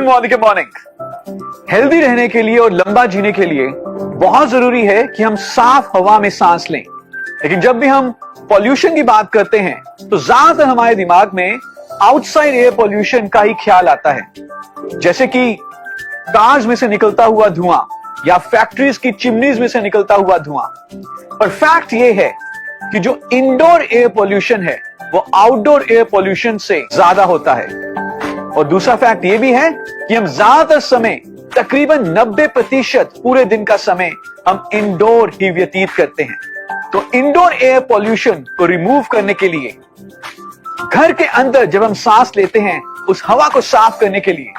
Good morning. Healthy रहने के लिए और लंबा जीने के लिए बहुत जरूरी है कि हम साफ हवा में सांस लें। लेकिन जब भी हम पॉल्यूशन की बात करते हैं तो ज्यादातर हमारे दिमाग में आउटसाइड एयर पॉल्यूशन का ही ख्याल आता है, जैसे कि कार्स में से निकलता हुआ धुआं या फैक्ट्रीज की चिमनीज में से निकलता हुआ धुआं। पर फैक्ट यह है कि जो इंडोर एयर पॉल्यूशन है वो आउटडोर एयर पॉल्यूशन से ज्यादा होता है। और दूसरा फैक्ट यह भी है कि हम ज्यादातर समय तकरीबन 90% पूरे दिन का समय हम इंडोर ही व्यतीत करते हैं। तो इंडोर एयर पॉल्यूशन को रिमूव करने के लिए घर के अंदर जब हम सांस लेते हैं उस हवा को साफ करने के लिए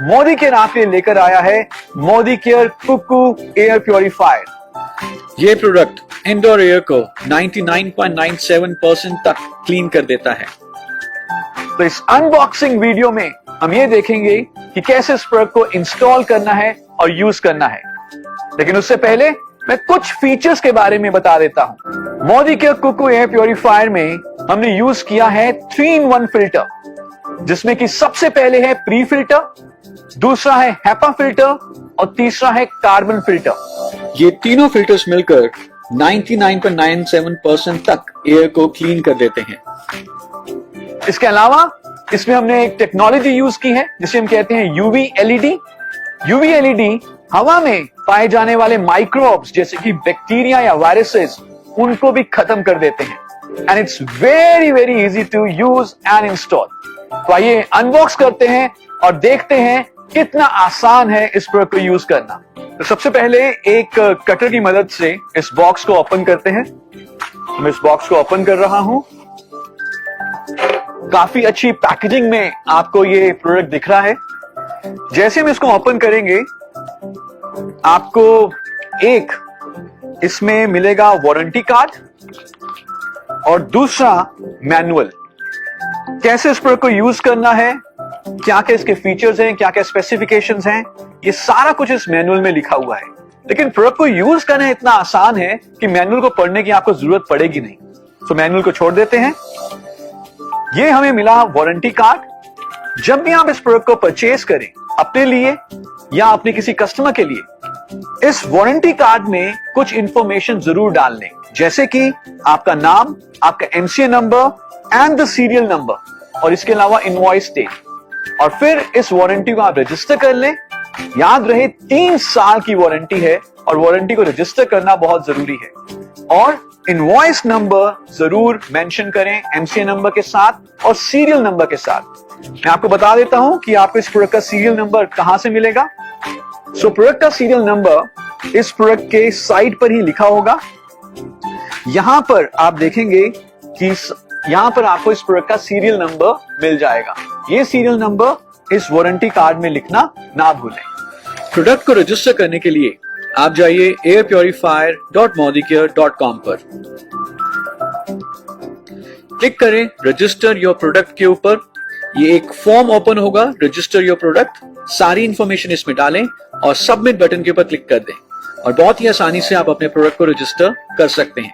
मोदी केयर आपके लिए लेकर आया है Modicare Cuckoo air purifier. ये प्रोडक्ट इंडोर एयर को 99.97% तक क्लीन कर देता है। तो इस अनबॉक्सिंग वीडियो में हम ये देखेंगे कि कैसे इस प्रोडक्ट को इंस्टॉल करना है और यूज करना है। लेकिन उससे पहले मैं कुछ फीचर्स के बारे में बता देता हूं। Modicare Cuckoo air purifier में हमने यूज किया है 3-in-1 फिल्टर, जिसमें कि सबसे पहले है प्री फिल्टर, दूसरा है हैपा फिल्टर और तीसरा है कार्बन फिल्टर। ये तीनों फिल्टर्स मिलकर 99.97% तक एयर को क्लीन कर देते हैं। इसके अलावा इसमें हमने एक टेक्नोलॉजी यूज की है जिसे हम कहते हैं यूवी एलईडी। यूवी एलईडी हवा में पाए जाने वाले माइक्रोब्स जैसे कि बैक्टीरिया या वायरसेस उनको भी खत्म कर देते हैं। And it's very very easy to use and install. तो आइए अनबॉक्स करते हैं और देखते हैं कितना आसान है इस प्रोडक्ट को यूज करना। तो सबसे पहले एक कटर की मदद से इस बॉक्स को ओपन करते हैं। मैं इस बॉक्स को ओपन कर रहा हूं। काफी अच्छी पैकेजिंग में आपको ये प्रोडक्ट दिख रहा है। जैसे हम इसको ओपन करेंगे आपको एक इसमें मिलेगा वारंटी कार्ड और दूसरा मैनुअल। कैसे इस प्रोडक्ट को यूज करना है, क्या क्या इसके फीचर्स हैं, क्या क्या स्पेसिफिकेशंस हैं, ये सारा कुछ इस मैनुअल में लिखा हुआ है। लेकिन प्रोडक्ट को यूज करना इतना आसान है कि मैनुअल को पढ़ने की आपको जरूरत पड़ेगी नहीं। तो मैनुअल को छोड़ देते हैं। ये हमें मिला वारंटी कार्ड। जब भी आप इस प्रोडक्ट को परचेज करें अपने लिए या अपने किसी कस्टमर के लिए, इस वारंटी कार्ड में कुछ इंफॉर्मेशन जरूर डाल लें, जैसे कि आपका नाम, आपका MCA number and the serial number और इसके अलावा इनवॉइस डेट। और फिर इस वारंटी को आप रजिस्टर कर लें। याद रहे 3 साल की वारंटी है और वारंटी को रजिस्टर करना बहुत जरूरी है। और इनवॉइस नंबर जरूर मेंशन करें एमसीए नंबर के साथ और सीरियल नंबर के साथ। मैं आपको बता देता हूं कि आपको इस प्रोडक्ट का सीरियल नंबर कहां से मिलेगा। सो प्रोडक्ट का सीरियल नंबर इस प्रोडक्ट के साइड पर ही लिखा होगा। यहां पर आप देखेंगे कि यहां पर आपको इस प्रोडक्ट का सीरियल नंबर मिल जाएगा। ये सीरियल नंबर इस वारंटी कार्ड में लिखना ना भूलें। प्रोडक्ट को रजिस्टर करने के लिए आप जाइए airpurifier.modicare.com पर, क्लिक करें रजिस्टर योर प्रोडक्ट के ऊपर। ये एक फॉर्म ओपन होगा, रजिस्टर योर प्रोडक्ट। सारी इंफॉर्मेशन इसमें डालें और सबमिट बटन के ऊपर क्लिक कर दें और बहुत ही आसानी से आप अपने प्रोडक्ट को रजिस्टर कर सकते हैं।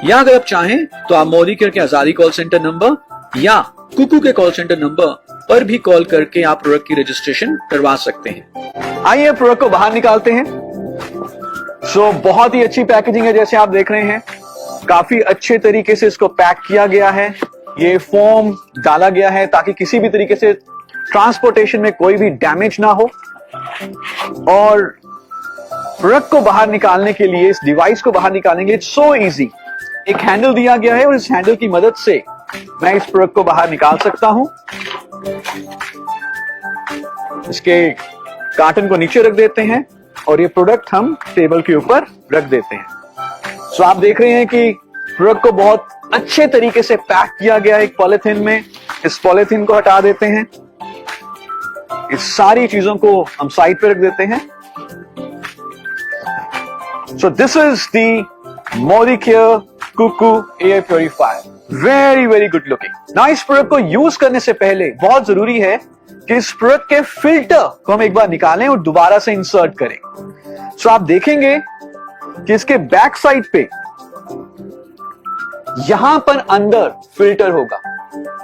या अगर आप चाहें तो आप मोदी केयर के आजादी कॉल सेंटर नंबर या कुकू के कॉल सेंटर नंबर पर भी कॉल करके आप प्रोडक्ट की रजिस्ट्रेशन करवा सकते हैं। आइए प्रोडक्ट को बाहर निकालते हैं। सो बहुत ही अच्छी पैकेजिंग है, जैसे आप देख रहे हैं। काफी अच्छे तरीके से इसको पैक किया गया है। ये फोम डाला गया है ताकि किसी भी तरीके से ट्रांसपोर्टेशन में कोई भी डैमेज ना हो। और प्रोडक्ट को बाहर निकालने के लिए, इस डिवाइस को बाहर निकालने के लिए इट्स सो इजी। एक हैंडल दिया गया है और इस हैंडल की मदद से मैं इस प्रोडक्ट को बाहर निकाल सकता हूं। इसके कार्टन को नीचे रख देते हैं और ये प्रोडक्ट हम टेबल के ऊपर रख देते हैं। सो आप देख रहे हैं कि प्रोडक्ट को बहुत अच्छे तरीके से पैक किया गया है एक पॉलिथीन में। इस पॉलिथीन को हटा देते हैं। इस सारी चीजों को हम साइड पे रख देते हैं। So this is the Modicare Cuckoo air purifier. Very very good looking. ना इस प्रोडक्ट को यूज करने से पहले बहुत जरूरी है कि इस प्रोडक्ट के फिल्टर को हम एक बार निकालें और दोबारा से इंसर्ट करें। सो आप देखेंगे कि इसके बैक साइड पे यहां पर अंदर फिल्टर होगा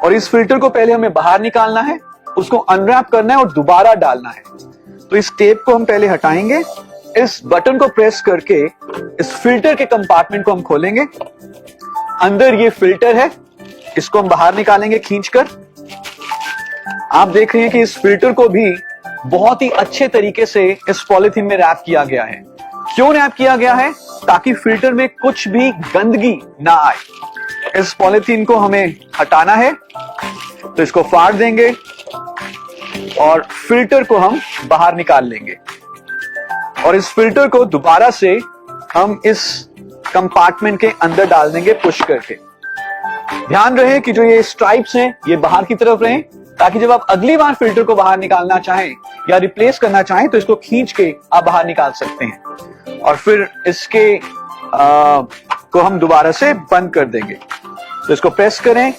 और इस फिल्टर को पहले हमें बाहर निकालना है उसको अनरैप करना है और दोबारा डालना है। तो इस टेप को हम पहले हटाएंगे, इस बटन को प्रेस करके इस फिल्टर के कंपार्टमेंट को हम खोलेंगे। अंदर ये फिल्टर है, इसको हम बाहर निकालेंगे खींचकर। आप देख रहे हैं कि इस फिल्टर को भी बहुत ही अच्छे तरीके से इस पॉलिथीन में रैप किया गया है। क्यों रैप किया गया है? ताकि फिल्टर में कुछ भी गंदगी ना आए। इस पॉलिथीन को हमें हटाना है, तो इसको फाड़ देंगे और फिल्टर को हम बाहर निकाल लेंगे और इस फिल्टर को दोबारा से हम इस कंपार्टमेंट के अंदर डाल देंगे पुश करके। ध्यान रहे कि जो ये स्ट्राइप्स हैं ये बाहर की तरफ रहें, ताकि जब आप अगली बार फिल्टर को बाहर निकालना चाहें या रिप्लेस करना चाहें तो इसको खींच के आप बाहर निकाल सकते हैं और फिर इसके को हम दोबारा से बंद कर देंगे। तो इसको प्रेस करें,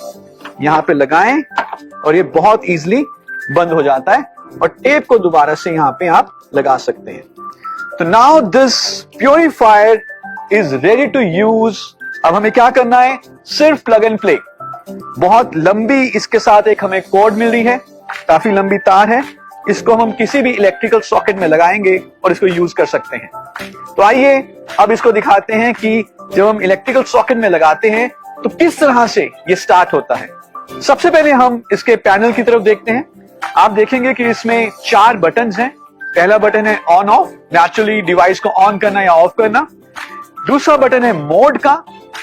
यहां पे लगाएं और ये बहुत इजीली बंद हो जाता है और टेप को दोबारा से यहां पे आप लगा सकते हैं। तो now this purifier is ready to use. अब हमें क्या करना है? सिर्फ प्लग एंड प्ले। बहुत लंबी इसके साथ एक हमें कॉर्ड मिल रही है, काफी लंबी तार है, इसको हम किसी भी इलेक्ट्रिकल सॉकेट में लगाएंगे और इसको यूज कर सकते हैं। तो आइए अब इसको दिखाते हैं कि जब हम इलेक्ट्रिकल सॉकेट में लगाते हैं तो किस तरह से ये स्टार्ट होता है। सबसे पहले हम इसके पैनल की तरफ देखते हैं। आप देखेंगे कि इसमें 4 बटन्स हैं। पहला बटन है ऑन ऑफ, नेचुरली डिवाइस को ऑन करना या ऑफ करना। दूसरा बटन है मोड का,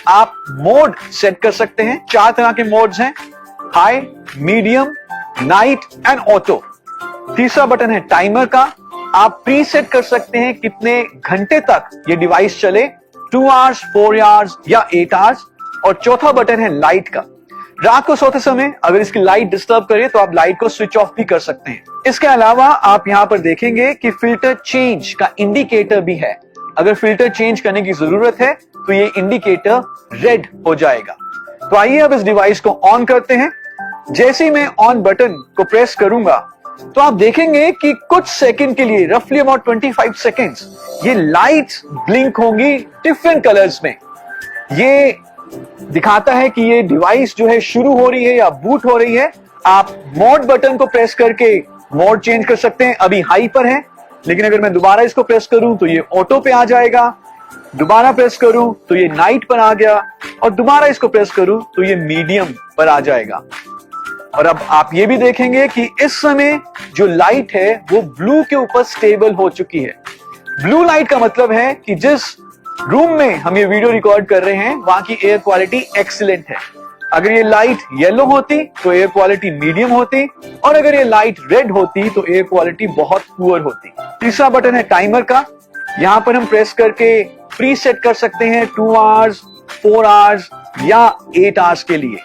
आप मोड सेट कर सकते हैं। 4 तरह के मोड्स हैं, high, medium, night and auto. तीसरा बटन है टाइमर का, आप प्री सेट कर सकते हैं कितने घंटे तक ये डिवाइस चले, 2 आवर्स, 4 आवर्स या 8 आवर्स। और चौथा बटन है लाइट का। रात को सोते समय अगर इसकी लाइट डिस्टर्ब करे तो आप लाइट को स्विच ऑफ भी कर सकते हैं। इसके अलावा आप यहां पर देखेंगे कि फिल्टर चेंज का इंडिकेटर भी है। अगर फिल्टर चेंज करने की जरूरत है तो ये इंडिकेटर रेड हो जाएगा। तो आइए अब इस डिवाइस को ऑन करते हैं। जैसे ही मैं ऑन बटन को प्रेस करूंगा तो आप देखेंगे कि कुछ सेकंड के लिए, रफली अबाउट 25 सेकंड्स, ये लाइट्स ब्लिंक होंगी डिफरेंट कलर्स में। ये दिखाता है कि ये डिवाइस जो है शुरू हो रही है या बूट हो रही है। आप मोड बटन को प्रेस करके मोड चेंज कर सकते हैं। अभी हाई पर है, लेकिन अगर मैं दोबारा इसको प्रेस करूं तो ये ऑटो पे आ जाएगा, दोबारा प्रेस करूं तो ये नाइट पर आ गया और दोबारा इसको प्रेस करूं तो ये मीडियम पर आ जाएगा। और अब आप ये भी देखेंगे कि इस समय जो लाइट है वो ब्लू के ऊपर स्टेबल हो चुकी है। ब्लू लाइट का मतलब है कि जिस रूम में हम ये वीडियो रिकॉर्ड कर रहे हैं वहां की एयर क्वालिटी एक्सीलेंट है। अगर ये लाइट येलो होती तो एयर क्वालिटी मीडियम होती और अगर ये लाइट रेड होती तो एयर क्वालिटी बहुत पुअर होती। तीसरा बटन है टाइमर का, यहां पर हम प्रेस करके प्री सेट कर सकते हैं 2 आवर्स, 4 आवर्स या 8 आवर्स के लिए।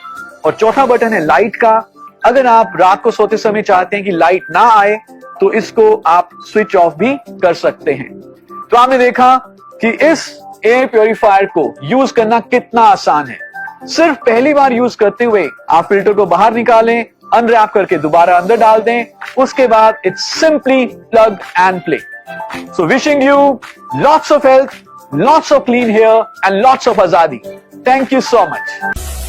और चौथा बटन है लाइट का, अगर आप रात को सोते समय चाहते हैं कि लाइट ना आए तो इसको आप स्विच ऑफ भी कर सकते हैं। तो आपने देखा कि इस एयर प्योरीफायर को यूज करना कितना आसान है। सिर्फ पहली बार यूज करते हुए आप फिल्टर को बाहर निकालें, अनरैप करके दोबारा अंदर डाल दें, उसके बाद it's simply plug and play. So wishing you lots of health, lots of clean hair and lots of आजादी। Thank you so much.